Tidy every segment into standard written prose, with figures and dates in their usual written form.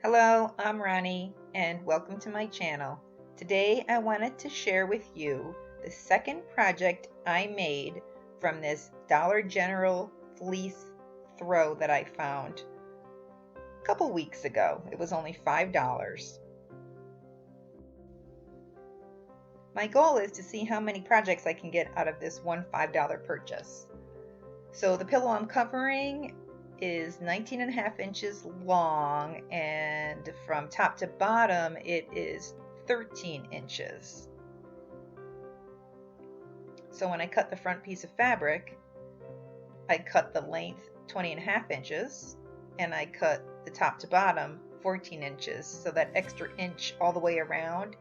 Hello, I'm Roni, and welcome to my channel. Today I wanted to share with you the second project I made from this Dollar General fleece throw that I found a couple weeks ago. It was only $5. My goal is to see how many projects I can get out of this one $5 purchase. So the pillow I'm covering is 19.5 inches long, and from top to bottom it is 13 inches. So when I cut the front piece of fabric, I cut the length 20.5 inches, and I cut the top to bottom 14 inches, so that extra inch all the way around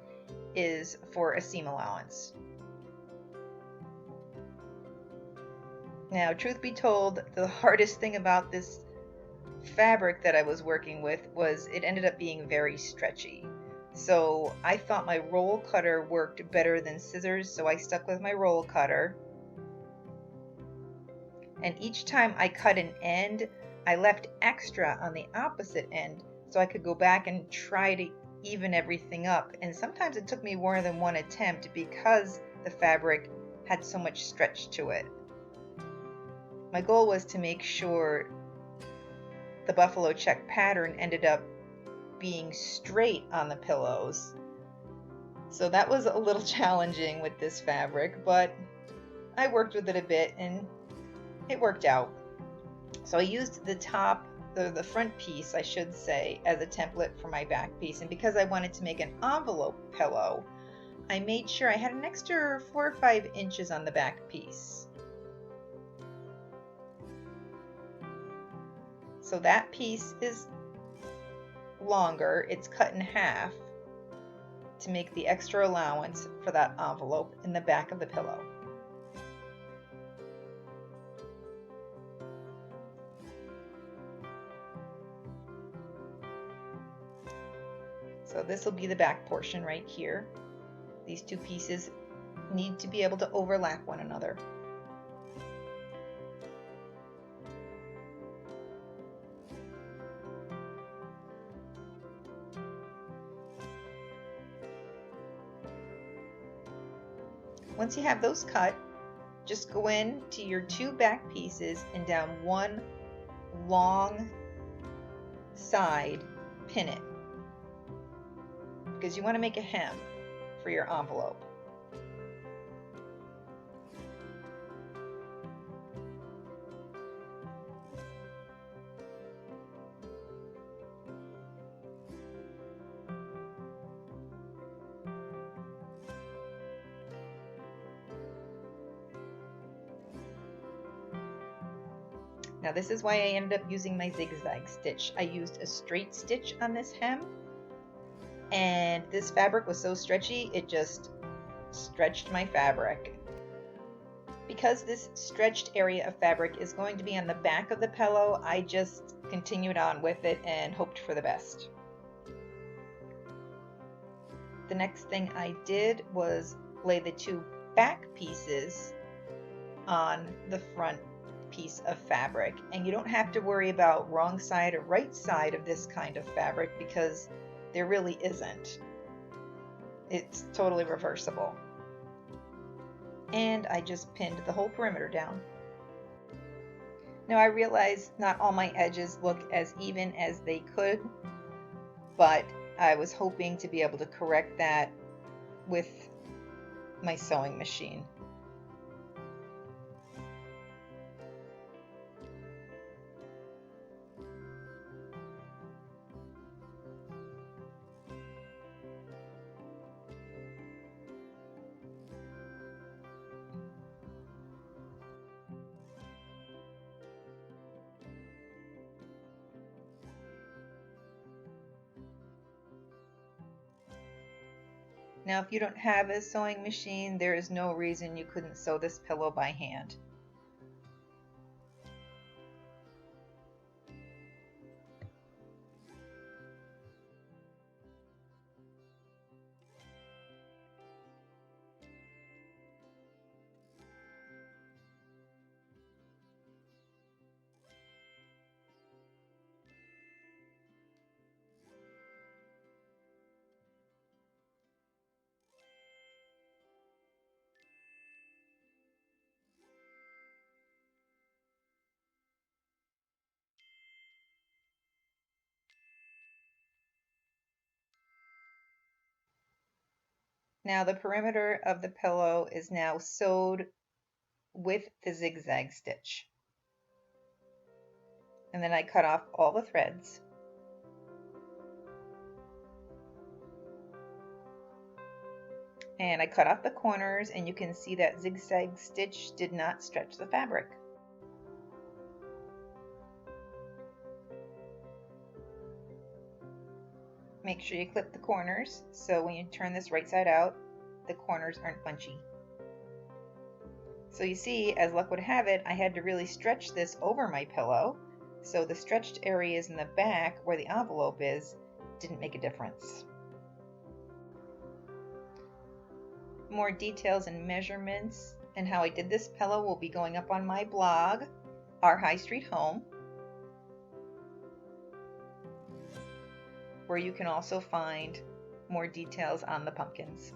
is for a seam allowance. Now, truth be told, the hardest thing about this fabric that I was working with was it ended up being very stretchy. So I thought my roll cutter worked better than scissors, so I stuck with my roll cutter. And each time I cut an end, I left extra on the opposite end so I could go back and try to even everything up. And sometimes it took me more than one attempt because the fabric had so much stretch to it. My goal was to make sure the buffalo check pattern ended up being straight on the pillows. So that was a little challenging with this fabric, but I worked with it a bit and it worked out. So I used the front piece, I should say, as a template for my back piece. And because I wanted to make an envelope pillow, I made sure I had an extra 4 or 5 inches on the back piece. So that piece is longer, it's cut in half to make the extra allowance for that envelope in the back of the pillow. So this will be the back portion right here. These two pieces need to be able to overlap one another. Once you have those cut, just go in to your two back pieces and down one long side, pin it, because you want to make a hem for your envelope. Now this is why I ended up using my zigzag stitch. I used a straight stitch on this hem, and this fabric was so stretchy it just stretched my fabric. Because this stretched area of fabric is going to be on the back of the pillow, I just continued on with it and hoped for the best. The next thing I did was lay the two back pieces on the front piece of fabric, and you don't have to worry about wrong side or right side of this kind of fabric because there really isn't. It's totally reversible. And I just pinned the whole perimeter down. Now I realize not all my edges look as even as they could, but I was hoping to be able to correct that with my sewing machine. Now, if you don't have a sewing machine, there is no reason you couldn't sew this pillow by hand. Now the perimeter of the pillow is now sewed with the zigzag stitch. And then I cut off all the threads. And I cut off the corners, and you can see that zigzag stitch did not stretch the fabric. Make sure you clip the corners so when you turn this right side out, the corners aren't bunchy. So you see, as luck would have it, I had to really stretch this over my pillow, so the stretched areas in the back where the envelope is didn't make a difference. More details and measurements and how I did this pillow will be going up on my blog, Ourhighstreethome, where you can also find more details on the pumpkins.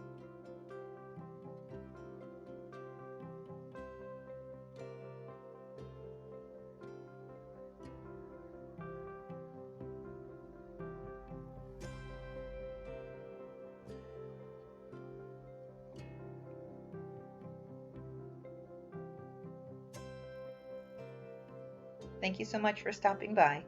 Thank you so much for stopping by.